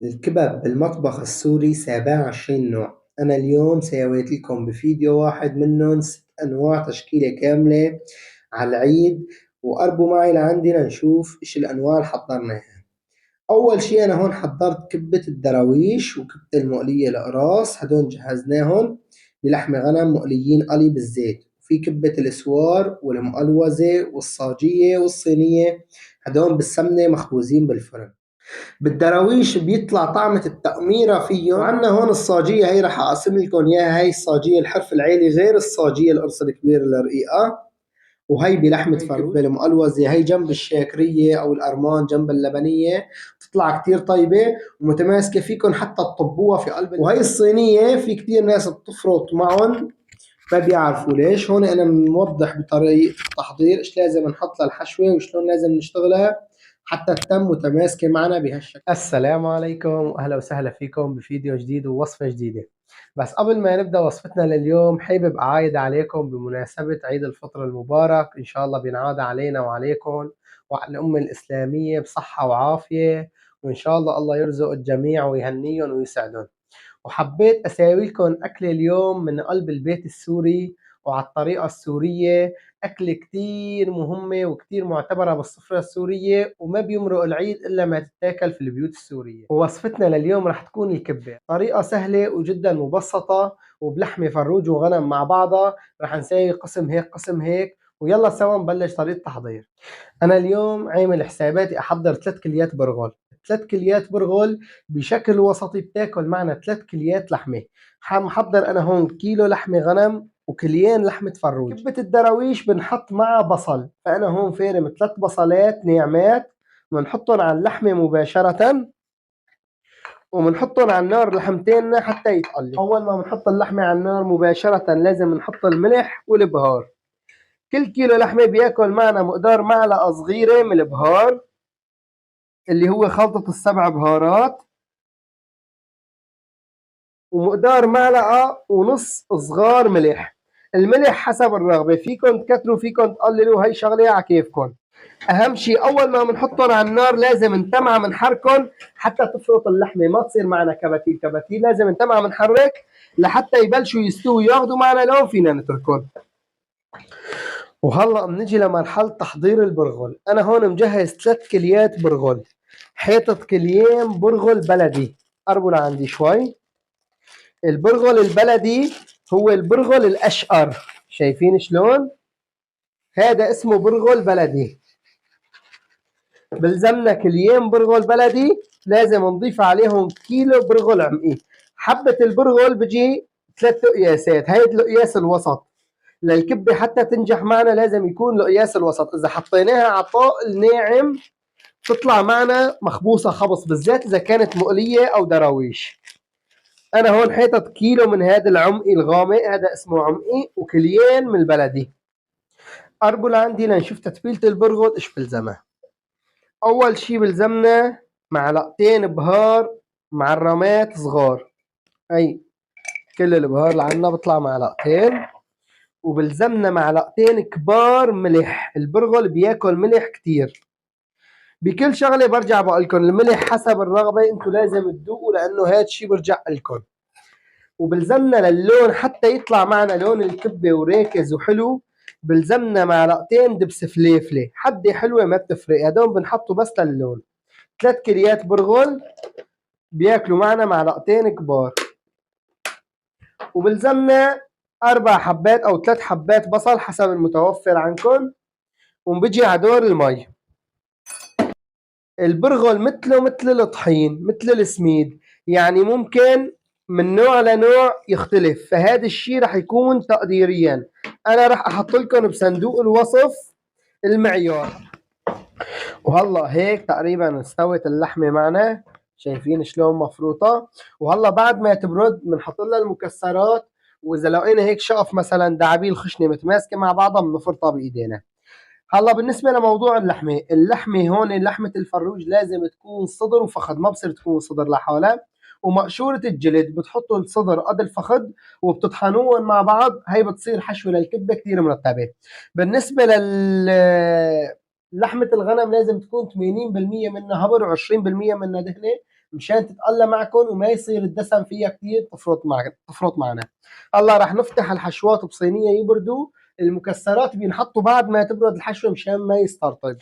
الكباب بالمطبخ السوري 27 نوع. أنا اليوم سويت لكم بفيديو واحد منهم 6 أنواع تشكيلة كاملة على العيد، وقربوا معي لعندي لنشوف إيش الأنواع اللي حضرناها. أول شي أنا هون حضرت كبة الدراويش وكبة المقلية القراص، هدول جهزناهم بلحمة غنم مقليين قلي بالزيت. وفي كبة السوار والمقلوزة والصاجية والصينية، هدول بالسمنة مخبوزين بالفرن. بالدراويش بيطلع طعمة التقميرة فيهم. وعنا هون الصاجية، هي رح أقسم لكم إياها. هي الصاجية الحرف العالي غير الصاجية القرص الكبير الرقيقة، وهي بلحمة فروج. المقلوزة هي جنب الشاكرية أو الأرمان جنب اللبنية، بتطلع كتير طيبة ومتماسكة، فيكم حتى تطبوها في قلب. وهي الصينية في كتير ناس بتفرط معهم ما بيعرفوا ليش. هون أنا موضح بطريقة التحضير إيش لازم نحط للحشوة وشلون لازم نشتغلها حتى تتم متماسكة معنا بهالشكل. السلام عليكم وأهلا وسهلا فيكم بفيديو جديد ووصفة جديدة. بس قبل ما نبدأ وصفتنا لليوم، حابب أعايد عليكم بمناسبة عيد الفطر المبارك. إن شاء الله بينعاد علينا وعليكم وعلى الأمة الإسلامية بصحة وعافية، وإن شاء الله الله يرزق الجميع ويهنيهم ويسعدهم. وحبيت أساوي لكم أكلة اليوم من قلب البيت السوري وعلى الطريقة السورية. أكلة كتير مهمة وكتير معتبرة بالسفرة السورية، وما بيمرق العيد إلا ما تتاكل في البيوت السورية. ووصفتنا لليوم رح تكون الكبة. طريقة سهلة وجدا مبسطة، وبلحمة فروج وغنم مع بعضها. رح نساوي قسم هيك قسم هيك، ويلا سوا نبلش طريقة التحضير. أنا اليوم عامل حساباتي أحضر 3 كليات برغل. 3 كليات برغل بشكل وسطي بتاكل معنا 3 كليات لحمة. محضر أنا هون كيلو لحمة غنم وكليين لحمة فروج. كبة الدراويش بنحط معها بصل، فأنا هون فارم 3 بصلات ناعمات، بنحطهم على اللحمة مباشرة، وبنحطهم على النار لحمتين حتى يتقلوا. أول ما بنحط اللحمة على النار مباشرة لازم نحط الملح والبهار. كل كيلو لحمة بياكل معنا مقدار معلقة صغيرة من البهار اللي هو خلطة السبع بهارات، ومقدار معلقة ونص صغار ملح. الملح حسب الرغبة، فيكن تكتروا فيكن تقللوا، هي شغلة على كيفكن. أهم شيء أول ما بنحطهم على النار لازم نتمع منحركن حتى تفرط اللحمة، ما تصير معنا كباتيل كباتيل، لازم نتمع منحرك لحتى يبلشوا يستووا ياخذوا معنا لون فينا نتركن. وهلا بنجي لمرحلة تحضير البرغل. أنا هون مجهز 3 كليات برغل، حيطة كليين برغل بلدي. قربوا لعندي شوي. البرغل البلدي هو البرغل الأشقر، شايفين شلون؟ هذا اسمه برغل بلدي. بلزمنا كليين برغل بلدي، لازم نضيف عليهم كيلو برغل عمقي. حبة البرغل بجي 3 قياسات، هاي القياس الوسط للكبة حتى تنجح معنا، لازم يكون القياس الوسط. إذا حطيناها على طاقل ناعم تطلع معنا مخبوصة خبص، بالذات إذا كانت مقلية أو دراويش. أنا هون حيطت كيلو من هذا العمقي الغامق، هذا اسمه عمقي، وكليين من البلدي. قربوا لعندي لنشوف تتبيلة البرغل إيش بلزمها. أول شي بلزمنا معلقتين بهار معرمات صغار، أي كل البهار اللي عنا بطلع معلقتين. وبلزمنا معلقتين كبار ملح، البرغل بياكل ملح كتير. بكل شغله برجع بقول لكم الملح حسب الرغبه، انتم لازم تذوقوا لانه هذا الشيء برجع لكم. وبلزمنا للون حتى يطلع معنا لون الكبه وراكز وحلو، بلزمنا معلقتين دبس فليفله، حده حلوه ما بتفرق، هدول بنحطوا بس للون. 3 كليات برغل بياكلوا معنا معلقتين كبار. وبلزمنا 4 حبات او 3 حبات بصل حسب المتوفر عندكم. وبنجي على دور المي. البرغل مثله مثل الطحين مثل السميد، يعني ممكن من نوع لنوع يختلف، فهذا الشيء رح يكون تقديريا. انا رح احط لكم بصندوق الوصف المعيار. وهلا هيك تقريبا استوت اللحمه معنا، شايفين شلون مفروطه. وهلا بعد ما تبرد بنحط لها المكسرات، واذا لقينا هيك شقف مثلا دعابيل خشنه متماسكه مع بعضها بنفرطها بايدينا. هلا بالنسبة لموضوع اللحمة هون لحمة الفروج لازم تكون صدر وفخذ، ما بصير تكون صدر لحالها. ومقشورة الجلد بتحطوا الصدر قد الفخذ وبتطحنوهم مع بعض، هي بتصير حشوة للكبة كتير مرتبة. بالنسبة لحمة الغنم لازم تكون 80% منها هبر و20% منها دهنة، مشان تتقلى معكم وما يصير الدسم فيها كتير تفرط معنا. هلا رح نفتح الحشوات بصينية يبردوا، المكسرات بينحطوا بعد ما تبرد الحشوة مشان ما يسترطب.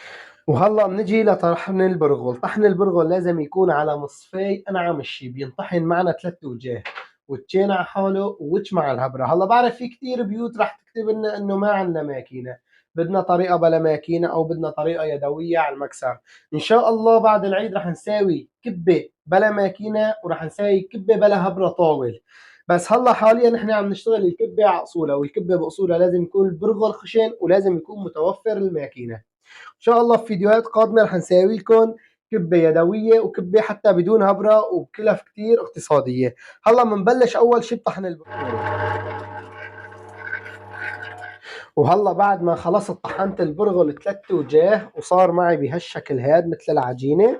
وهلا بنجي لطحن البرغل. طحن البرغل لازم يكون على مصفي انعم الشي، بينطحن معنا 3 وجاه، وتشين على حاله ووتش مع الهبره. هلا بعرف في كتير بيوت رح تكتب لنا انه ما عندنا ماكينه، بدنا طريقه بلا ماكينه او بدنا طريقه يدويه على المكسر. ان شاء الله بعد العيد رح نساوي كبه بلا ماكينه ورح نساوي كبه بلا هبره طاول. بس هلا حاليا نحن عم نشتغل الكبه على اصولها، والكبه باصولها لازم يكون البرغل خشن ولازم يكون متوفر الماكينه. ان شاء الله في فيديوهات قادمه رح نساوي لكم كبه يدويه وكبه حتى بدون هبره وبكلف كتير اقتصاديه. هلا بنبلش اول شي بطحن البرغل. وهلا بعد ما خلصت طحنت البرغل 3 وجاه وصار معي بهالشكل هاد مثل العجينه،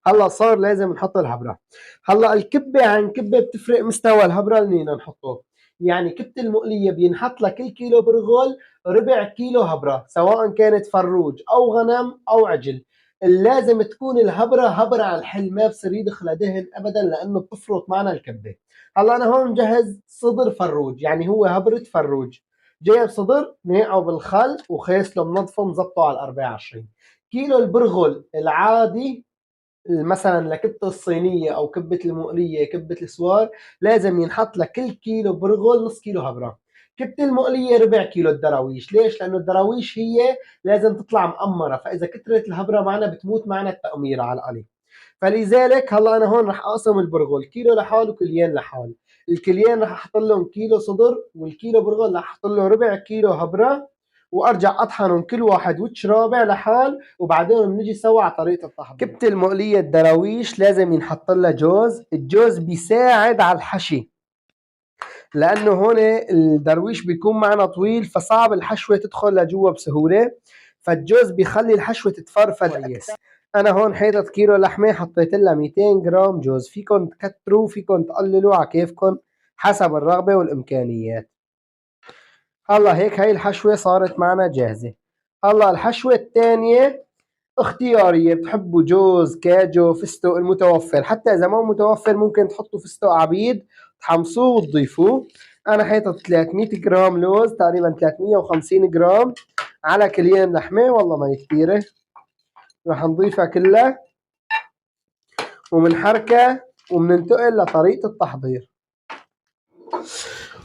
هلا صار لازم نحط الهبره. هلا الكبه عن كبه بتفرق مستوى الهبره اللي بدنا نحطه. يعني كبه المقليه بينحط لكل كيلو برغل ربع كيلو هبره، سواء كانت فروج او غنم او عجل. لازم تكون الهبره هبره على الحل، ما بصير يدخل دهن ابدا لانه بتفرط معنا الكبه. هلا انا هون مجهز صدر فروج، يعني هو هبره فروج. جايب صدر نقعه بالخل وخيسله منظفه مظبطه على 24 كيلو. البرغل العادي مثلا لكبة الصينية أو كبة المقلية كبة السوار لازم ينحط لكل كيلو برغل نص كيلو هبرة. كبة المقلية ربع كيلو الدراويش. ليش؟ لأنه الدراويش هي لازم تطلع مأمرة، فإذا كترت الهبرة معنا بتموت معنا التأميرة على القلي. فلذلك هلا أنا هون رح أقسم البرغل كيلو لحال وكليين لحال. الكليين رح أحط لهم كيلو صدر، والكيلو برغل رح أحط له ربع كيلو هبرة، وارجع اطحنهم كل واحد وتش رابع لحال، وبعدين بنجي سوا على طريقه التحضير. كبه المقليه الدراويش لازم ينحط لها جوز. الجوز بيساعد على الحشي، لانه هون الدرويش بيكون معنا طويل فصعب الحشوه تدخل لجوا بسهوله، فالجوز بيخلي الحشوه تتفرفد كويس. انا هون حيطت كيلو لحمه حطيت لها 200 جرام جوز. فيكم تكتروا فيكم تقللوا على كيفكم حسب الرغبه والامكانيات. هلا هيك هاي الحشوة صارت معنا جاهزة. هلا الحشوة الثانية اختيارية، بتحبوا جوز كاجو فستق المتوفر، حتى إذا ما متوفر ممكن تحطوا فستق عبيد تحمصوه وتضيفوه. أنا حيطت 300 جرام لوز، تقريبا 350 جرام على كليين لحمة، والله ما هي كثيرة. رح نضيفها كلها ومنحركها ومننتقل لطريقة التحضير.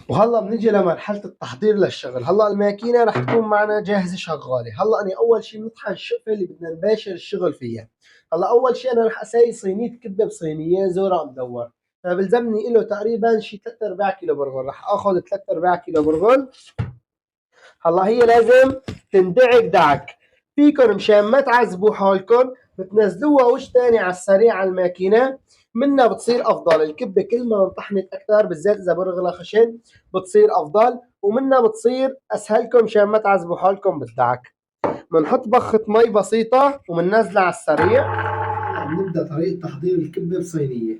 وهلا بنيجي لمرحله التحضير للشغل. هلا الماكينه رح تكون معنا جاهزه شغاله. هلا انا اول شيء بنطحن الشقفه اللي بدنا نباشر الشغل فيها. هلا اول شيء انا رح اسوي صينيه كبه بصينيه زورق مدور، فبلزمني له تقريبا شي 3/4 كيلو برغل. رح اخذ 3/4 كيلو برغل. هلا هي لازم تندعك دعك. فيكم مشان ما تعذبوا حالكم بتنزلوها وش تاني على السريع على الماكينه، منها بتصير افضل. الكبه كل ما انطحنت اكثر بالذات اذا برغلها خشن بتصير افضل، ومنها بتصير اسهلكم مشان ما تعذبوا حالكم بالدعك. بنحط بخة مي بسيطة وبننزلها على السريع. بنبدا طريقة تحضير الكبة بصينية.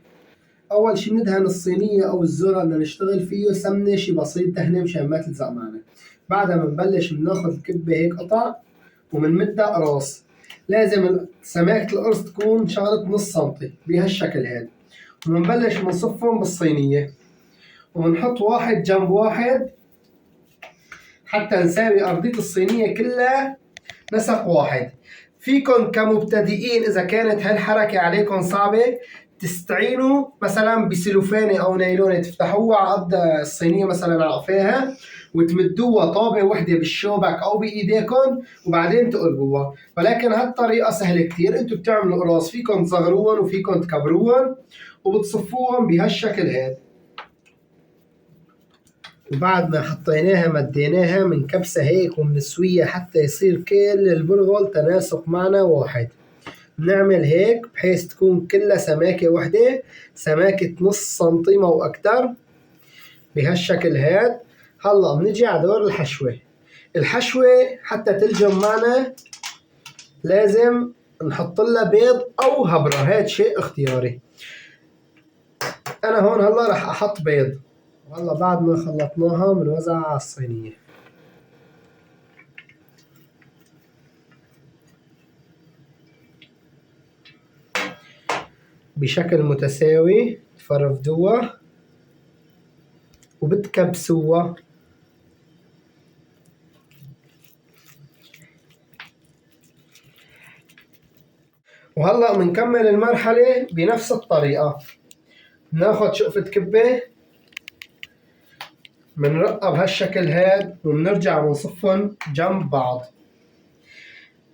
أول شي بندهن الصينية أو الزر اللي نشتغل فيه سمنة شي بسيط دهنة مشان ما تلزق معنا. بعدها بنبلش بناخذ الكبة هيك قطع وبنمدها قراص. لازم سماكة القرص تكون شغلة نص سنتي بهالشكل هاد. وبنبلش بنصفهم بالصينية وبنحط واحد جنب واحد حتى نساوي أرضية الصينية كلها نسق واحد. فيكم كمبتدئين إذا كانت هالحركة عليكم صعبة تستعينوا مثلا بسلوفانة أو نايلونة، تفتحوها على قد الصينية مثلا على قفاها وتمدوها طابة وحدة بالشوبك أو بإيديكم وبعدين تقلبوها. ولكن هالطريقة سهلة كتير. انتوا بتعملوا قراص فيكم تصغروهم وفيكم تكبروهم وبتصفوهم بهالشكل هاد. وبعد ما حطيناها مديناها من كبسة هيك ومنسويها حتى يصير كل البرغل تناسق معنا واحد. بنعمل هيك بحيث تكون كلها سماكة وحدة، سماكة نص سنتيمة وأكتر بهالشكل هاد. هلا بنجي على دور الحشوة. الحشوة حتى تلجم معنا لازم نحط لها بيض أو هبرة، هاد شيء اختياري. أنا هون هلا رح أحط بيض. وهلا بعد ما خلطناها بنوزعها على الصينية. بشكل متساوي، تفرفدوها وبتكبسوها. وهلأ بنكمل المرحلة بنفس الطريقة، بناخد شقفة كبة بنرقها بهالشكل هاد وبنرجع بنصفن جنب بعض،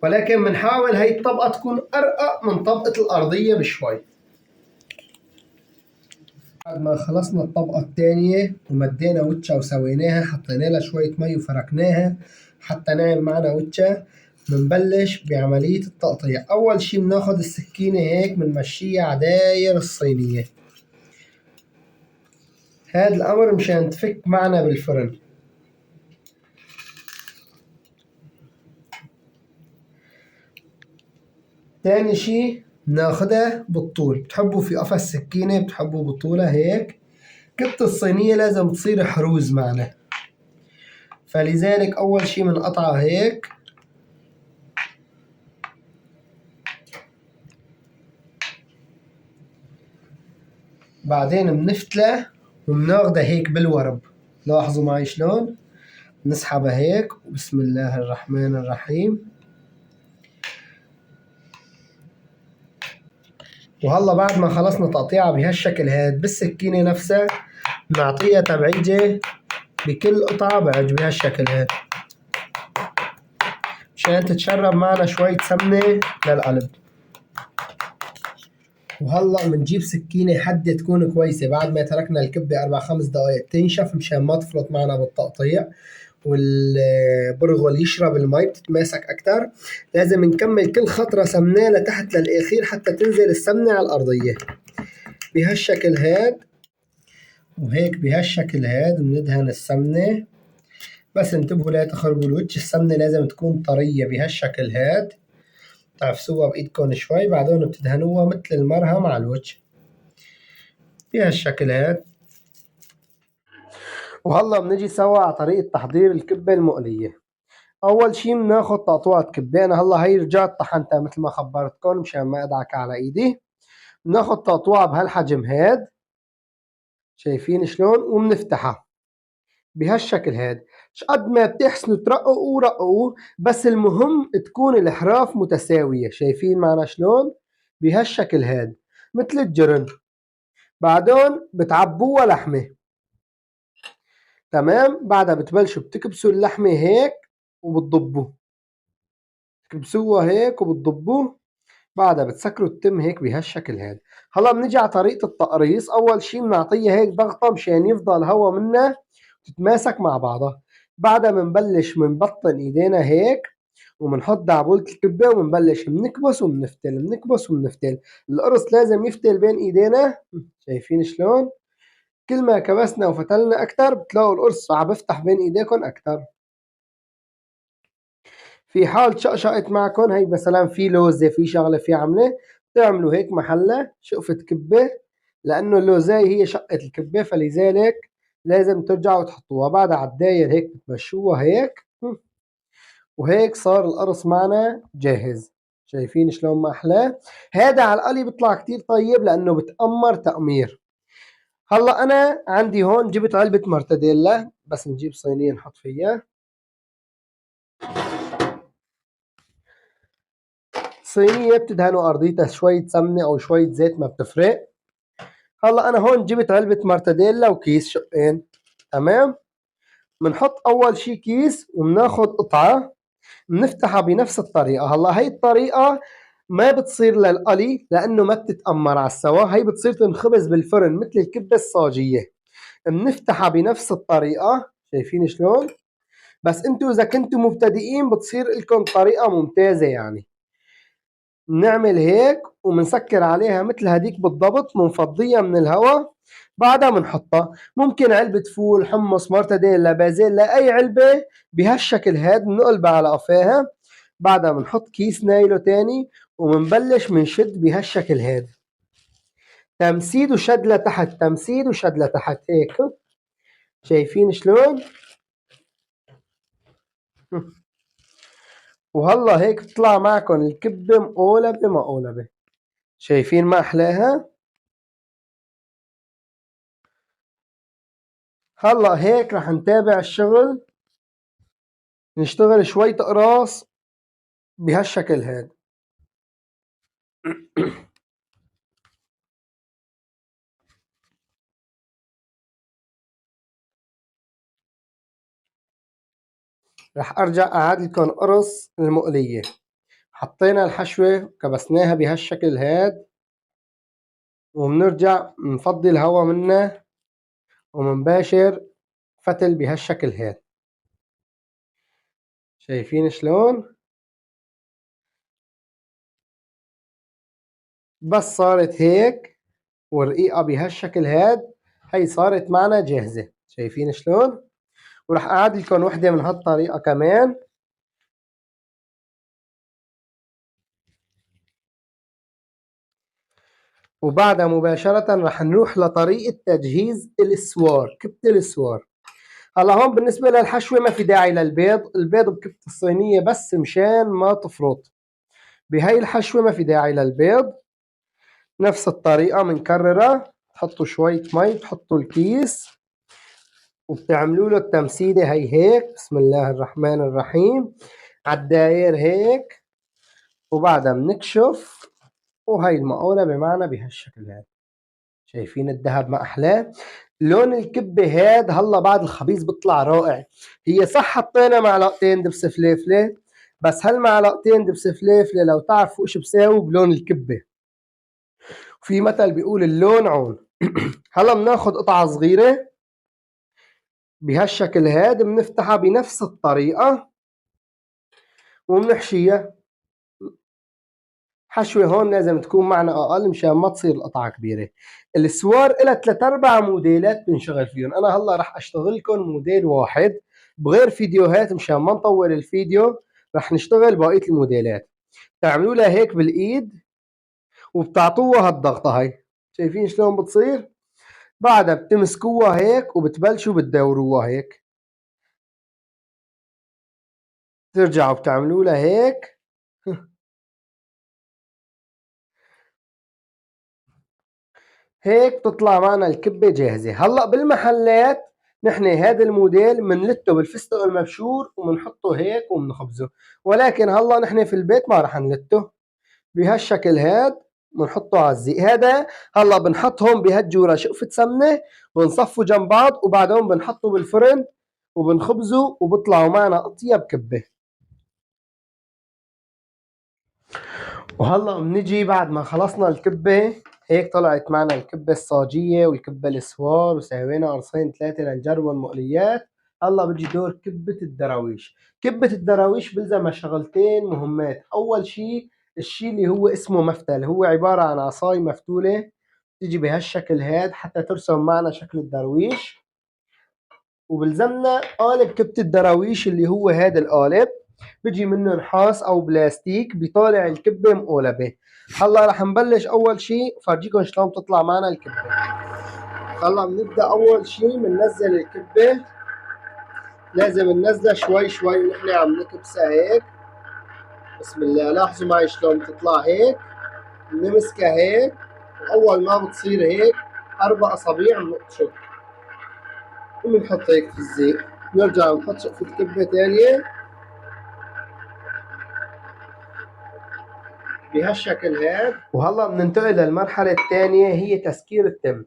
ولكن بنحاول هاي الطبقة تكون أرقى من طبقة الأرضية بشوي. بعد ما خلصنا الطبقة الثانية ومدينا وجهها وسويناها، حطينا لها شوية مي وفركناها حتى ناعم معنا وجهها، بنبلش بعملية التقطيع. أول شي بناخد السكينة هيك بنمشيها عداير الصينية، هاد الأمر مشان تفك معنا بالفرن. تاني شي بناخدها بالطول، بتحبوا في قفص سكينة بتحبوا بطولة هيك، كبة الصينية لازم تصير حروز معنا، فلذلك أول شي بنقطعها هيك، بعدين بنفتله وبناخدها هيك بالورب. لاحظوا معي شلون نسحبها هيك، وبسم الله الرحمن الرحيم. وهلا بعد ما خلصنا تقطيعها بهالشكل هاد بالسكينة نفسها، بنعطيها تبعيجة بكل قطعة بهالشكل هاد مشان تتشرب معنا شوية سمنة للقلب. وهلا بنجيب سكينة حدة تكون كويسة، بعد ما تركنا الكبة 4-5 دقايق تنشف مشان ما تفرط معنا بالتقطيع والبرغل يشرب المي بتتماسك أكتر. لازم نكمل كل خطرة سمناه لتحت للأخير حتى تنزل السمنة على الأرضية بهالشكل هاد. وهيك بهالشكل هاد بندهن السمنة، بس انتبهوا لا تخربوا الوجه، السمنة لازم تكون طرية بهالشكل هاد، تعفسوها بإيدكم شوي بعدين بتدهنوها مثل المرهم على الوجه بهالشكل هاد. وهلا بنجي سوا على طريقة تحضير الكبة المقلية. أول شي بناخد تقطوعة كبة، أنا هلا هي رجعت طحنتها مثل ما خبرتكم مشان ما أدعك على إيدي. بناخد تقطوعة بهالحجم هاد، شايفين شلون، وبنفتحها بهالشكل هاد. قد ما بتحسنوا ترققوا رققوا، بس المهم تكون الحراف متساوية، شايفين معنا شلون بهالشكل هاد مثل الجرن. بعدين بتعبوها لحمة، تمام. بعدها بتبلشوا بتكبسوا اللحمة هيك وبتضبوا، تكبسوها هيك وبتضبوا، بعدها بتسكروا التم هيك بهالشكل هاد. هلا بنيجي على طريقة التقريص. أول شي بنعطيها هيك ضغطة مشان يفضل هوا منها تتماسك مع بعضها. بعدها بنبلش بنبطن ايدينا هيك وبنحط دعبولة الكبة وبنبلش بنكبس وبنفتل بنكبس وبنفتل. القرص لازم يفتل بين ايدينا، شايفين شلون؟ كل ما كبسنا وفتلنا أكتر بتلاقوا القرص عم بفتح بين ايديكم أكتر. في حال شقشقت معكم، هي مثلا في لوزة في شغلة في عملة، تعملوا هيك محلها شقفة كبة، لأنه اللوزاية هي شقة الكبة، فلذلك لازم ترجعوا تحطوها. بعدها على الداير هيك بتمشوها هيك، وهيك صار القرص معنا جاهز. شايفين شلون ما أحلاه؟ هذا على القلي بيطلع كتير طيب لأنه بتأمر تأمير. هلا أنا عندي هون جبت علبة مرتديلا، بس نجيب صينية نحط فيها. صينية بتدهنوا أرضيتها شوية سمنة أو شوية زيت ما بتفرق. هلا أنا هون جبت علبة مرتديلا وكيس شقين، تمام. بنحط أول شي كيس وبناخد قطعة بنفتحها بنفس الطريقة. هلا هي الطريقة ما بتصير للقلي لأنه ما بتتأمر على السوا، هي بتصير تنخبز بالفرن مثل الكبة الصاجية. بنفتحها بنفس الطريقة، شايفين شلون؟ بس انتوا إذا كنتوا مبتدئين بتصير لكم طريقة ممتازة يعني. بنعمل هيك وبنسكر عليها مثل هديك بالضبط، بنفضيها من الهواء. بعدها بنحطها ممكن علبة فول، حمص، مرتديلا، بازيلا، أي علبة بهالشكل هاد بنقلبها على قفاها. بعدها بنحط كيس نايلو تاني وبنبلش بنشد بهالشكل هاد، تمسيد وشد لتحت، تمسيد وشد لتحت هيك، شايفين شلون؟ وهلا هيك بتطلع معكم الكبة مقولبة مقولبة، شايفين ما أحلاها؟ هلا هيك رح نتابع الشغل، نشتغل شوي تقراص بهالشكل هاد. رح ارجع اعاد لكم قرص المقلية. حطينا الحشوة كبسناها بهالشكل هاد، وبنرجع نفضي الهواء منها ومنباشر فتل بهالشكل هاد. شايفين شلون؟ بس صارت هيك ورقيقة بهالشكل هاد، هي صارت معنا جاهزة. شايفين شلون؟ ورح اعاد لكم وحدة من هالطريقة كمان. وبعدها مباشرة رح نروح لطريقة تجهيز السوار، كبة السوار. هلا هون بالنسبة للحشوة ما في داعي للبيض، البيض بكبة الصينية بس مشان ما تفرط. بهاي الحشوة ما في داعي للبيض. نفس الطريقة منكررة، تحطوا شوية مي، تحطوا الكيس وبتعملوا له التمثيلة هي هيك، بسم الله الرحمن الرحيم، عالداير هيك. وبعدها بنكشف، وهي المقولة بمعنى بهالشكل هذا. شايفين الذهب ما أحلاه؟ لون الكبة هاد هلا بعد الخبيز بيطلع رائع. هي صح حطينا معلقتين دبس فليفلة، بس هالمعلقتين دبس فليفلة لو تعرفوا ايش بساووا بلون الكبة. في مثل بيقول اللون عون. هلا بناخد قطعة صغيرة بهالشكل هاد، بنفتحها بنفس الطريقة وبنحشيها. حشوة هون لازم تكون معنا أقل مشان ما تصير القطعة كبيرة. السوار إلها 3-4 موديلات بنشغل فيهم، أنا هلا رح أشتغل لكم موديل واحد بغير فيديوهات مشان ما نطول الفيديو. رح نشتغل بقية الموديلات. تعملوا لها هيك بالإيد وبتعطوها هالضغطة هاي. شايفين شلون بتصير؟ بعدها بتمسكوها هيك وبتبلشوا بتدوروها هيك، ترجعوا بتعملوا لها هيك. هيك بتطلع معنا الكبة جاهزة. هلأ بالمحلات نحن هذا الموديل منلته بالفستق المبشور ومنحطه هيك ومنخبزه، ولكن هلأ نحن في البيت ما رح نلته بهالشكل هاد. بنحطه على الزيت هذا. هلأ بنحطهم بهالجورة شقفة سمنة ونصفوا جنب بعض، وبعدهم بنحطه بالفرن وبنخبزه وبطلعوا معنا أطيب كبة. وهلا بنجي بعد ما خلصنا الكبة، هيك طلعت معنا الكبة الصاجية والكبة السوار، وسوينا قرصين 3 لنجرب المقليات. هلا بيجي دور كبة الدراويش. كبة الدراويش بلزمها شغلتين مهمات. أول شيء الشيء اللي هو اسمه مفتل، هو عبارة عن عصاي مفتولة تيجي بهالشكل هاد حتى ترسم معنا شكل الدرويش. وبلزمنا قالب كبة الدراويش اللي هو هذا القالب، بيجي منه نحاس او بلاستيك بيطالع الكبه مقولبه. هلا رح نبلش اول شيء فرجيكم شلون بتطلع معنا الكبه. هلا بنبدا اول شيء بننزل الكبه، لازم ننزلها شوي شوي ونحن عم نكبسها هيك. بسم الله، لاحظوا معي شلون بتطلع هيك. بنمسكها هيك، واول ما بتصير هيك 4 اصابع بنقشط وبنحط هيك في الزيت. نرجع نحط شقفة كبة تانية بهالشكل هاد. وهلا بننتقل للمرحلة الثانية، هي تسكير التم.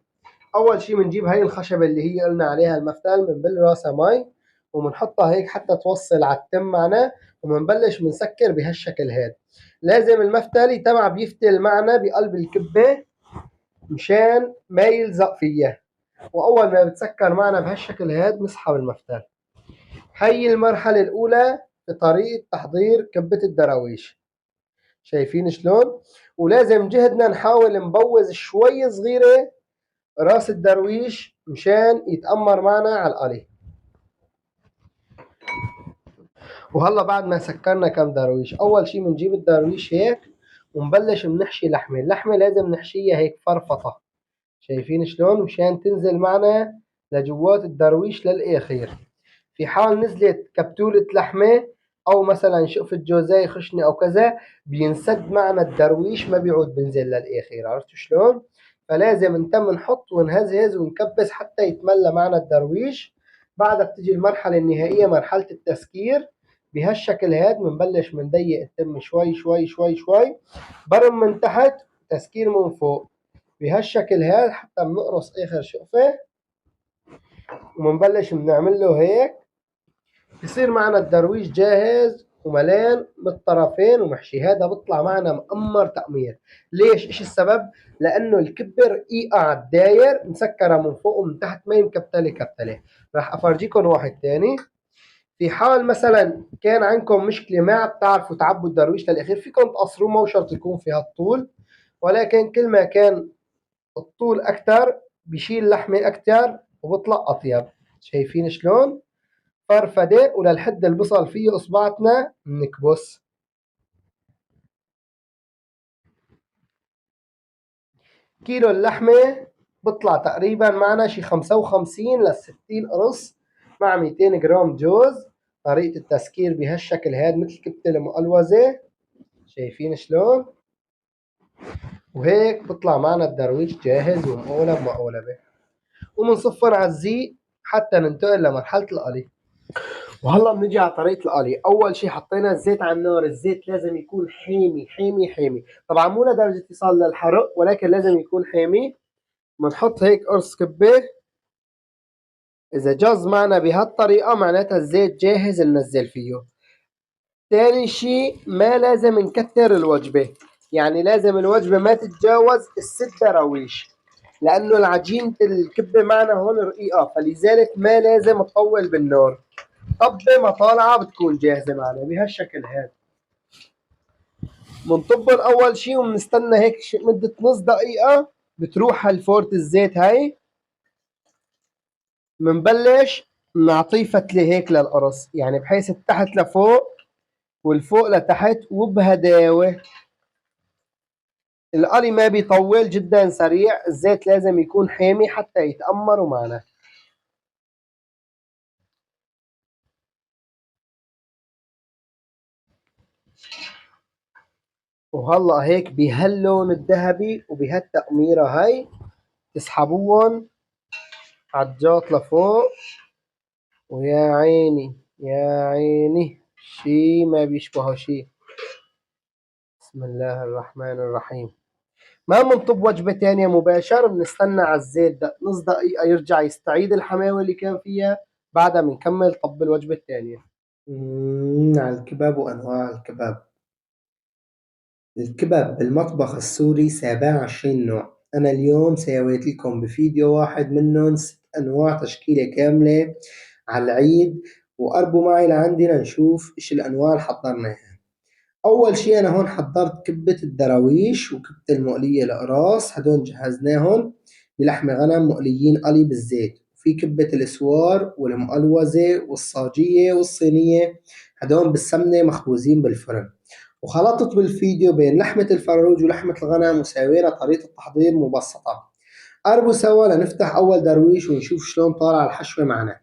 أول شي بنجيب هاي الخشبة اللي هي قلنا عليها المفتل، بنبل راسها مي وبنحطها هيك حتى توصل على التم معنا، وبنبلش بنسكر بهالشكل هاد. لازم المفتل تبع بيفتل معنا بقلب الكبة مشان ما يلزق فيها. وأول ما بتسكر معنا بهالشكل هاد بنسحب المفتل. هي المرحلة الأولى في طريقة تحضير كبة الدراويش. شايفين شلون؟ ولازم جهدنا نحاول نبوز شوي صغيرة راس الدرويش مشان يتأمر معنا على القلي. وهلا بعد ما سكرنا كم درويش، أول شي بنجيب الدرويش هيك ونبلش بنحشي لحمة. اللحمة لازم نحشيها هيك فرفطة. شايفين شلون؟ مشان تنزل معنا لجوات الدرويش للآخر. في حال نزلت كبتولة لحمة أو مثلا شقفة جوزاية خشنة أو كذا، بينسد معنا الدرويش ما بيعود بنزل للآخر. عرفتوا شلون؟ فلازم نتم نحط ونهزهز ونكبس حتى يتملى معنا الدرويش. بعدها بتجي المرحلة النهائية، مرحلة التسكير. بهالشكل هاد بنبلش منضيق التم شوي شوي شوي شوي، برم من تحت تسكير من فوق بهالشكل هاد حتى بنقرص اخر شقفة ومنبلش بنعمل له هيك. بصير معنا الدرويش جاهز وملان بالطرفين ومحشي. هذا بيطلع معنا مقمر تقمير. ليش؟ ايش السبب؟ لانه الكبه رقيقه على الداير، مسكره من فوق ومن تحت، ما مكبتله كبتله. راح افرجيكم واحد تاني. في حال مثلا كان عندكم مشكله ما بتعرفوا تعبوا الدرويش للاخير، فيكم تقصروه، مو شرط يكون في هالطول، ولكن كل ما كان الطول اكثر بيشيل لحمه اكثر وبطلع اطيب. شايفين شلون؟ فرفده، وللحد اللي بصل فيه اصبعتنا بنكبس. كيلو اللحمه بطلع تقريبا معنا شي 55 ل 60 قرص مع 200 جرام جوز. طريقه التسكير بهالشكل هاد مثل كبته المقلوزه. شايفين شلون؟ وهيك بطلع معنا الدرويش جاهز ومقولب مقولبه. ومنصفر على الزيت حتى ننتقل لمرحله القلي. وهلا بنجي على طريقه القلي. اول شيء حطينا الزيت على النار. الزيت لازم يكون حامي حامي حامي، طبعا مو لدرجه يصل للحرق، ولكن لازم يكون حامي. بنحط هيك قرص كبه. اذا جاز معنا بهالطريقه معناتها الزيت جاهز ننزل فيه. ثاني شيء ما لازم نكتر الوجبه، يعني لازم الوجبه ما تتجاوز الست دراويش، لانه العجينه الكبه معنا هون رقيقه، فلذلك ما لازم تطول بالنار. طبة ما طالعة بتكون جاهزة معنا بهالشكل هاد. بنطبن أول شي وبنستنى هيك مدة نص دقيقة بتروح هالفورة الزيت هاي. بنبلش نعطيه فتلة هيك للقرص، يعني بحيث التحت لفوق والفوق لتحت وبهداوة. القلي ما بيطول، جدا سريع. الزيت لازم يكون حامي حتى يتأمروا معنا. وهلا هيك بهاللون الذهبي وبهالتقميرة هاي تسحبوهم عالجاط لفوق. ويا عيني يا عيني، شي ما بيشبهه شي. بسم الله الرحمن الرحيم. ما بنطب وجبة تانية مباشر، بنستنى على الزيت نص دقيقة يرجع يستعيد الحماوة اللي كان فيها، بعدها بنكمل طب الوجبة التانية. على الكباب وأنواع الكباب. الكباب بالمطبخ السوري 27 نوع. أنا اليوم سويت لكم بفيديو واحد منهم 6 أنواع تشكيلة كاملة على العيد. وقربوا معي لعندي لنشوف إيش الأنواع اللي حضرناها. أول شي أنا هون حضرت كبة الدراويش وكبة المقلية الأقراص، هدول جهزناهم بلحمة غنم مقليين قلي بالزيت. في كبة الأسوار والمقلوزة والصاجية والصينية، هدول بالسمنة مخبوزين بالفرن. وخلطت بالفيديو بين لحمة الفروج ولحمة الغنم وسوينا طريقة التحضير مبسطة. قربوا سوا لنفتح أول درويش ونشوف شلون طالع الحشوة معنا.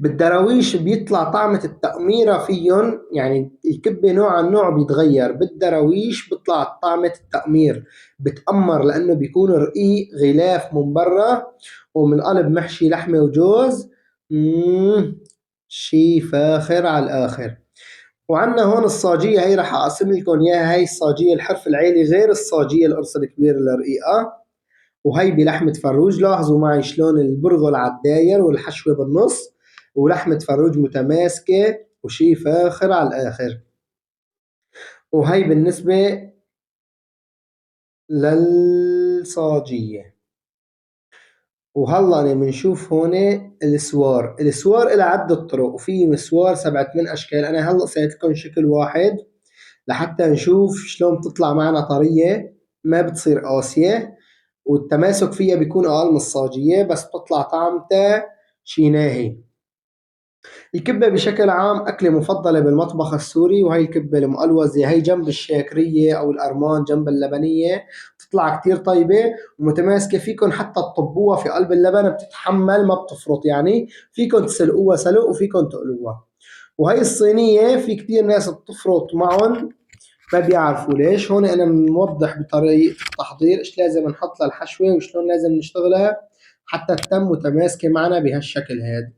بالدراويش بيطلع طعمة التقميرة فيهم، يعني الكبة نوع عن نوع بيتغير. بالدراويش بيطلع طعمة التقمير، بتأمر لأنه بيكون رقيق غلاف من برا ومن قلب محشي لحمة وجوز. شي فاخر على الآخر. وعنا هون الصاجية، هي رح أقسم لكم إياها. هي الصاجية الحرف العالي غير الصاجية القرص الكبير الرقيقة. وهي بلحمة فروج. لاحظوا معي شلون البرغل على الداير والحشوة بالنص، ولحمة فروج متماسكة وشي فاخر على الآخر. وهي بالنسبة للصاجية. وهلا بنشوف هون السوار. السوار إلى عدة طرق، وفي مسوار 7 8 أشكال. أنا هلا سويت لكم شكل واحد لحتى نشوف شلون بتطلع معنا طرية، ما بتصير قاسية، والتماسك فيها بيكون أقل من الصاجية، بس بتطلع طعمتها شي ناهي. الكبة بشكل عام أكلة مفضلة بالمطبخ السوري. وهي الكبة المقلوزة هي جنب الشاكرية أو الأرمان جنب اللبنية بتطلع كتير طيبة ومتماسكة. فيكن حتى تطبوها في قلب اللبن، بتتحمل ما بتفرط، يعني فيكن تسلقوها سلق وفيكن تقلوها. وهي الصينية في كتير ناس بتفرط معهم ما بيعرفوا ليش. هون أنا موضح بطريقة التحضير إيش لازم نحط للحشوة وشلون لازم نشتغلها حتى تتم متماسكة معنا بهالشكل هاد.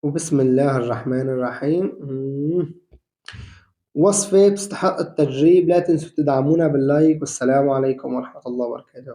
وبسم الله الرحمن الرحيم. وصفة بتستحق التجريب، لا تنسوا تدعمونا باللايك، والسلام عليكم ورحمة الله وبركاته.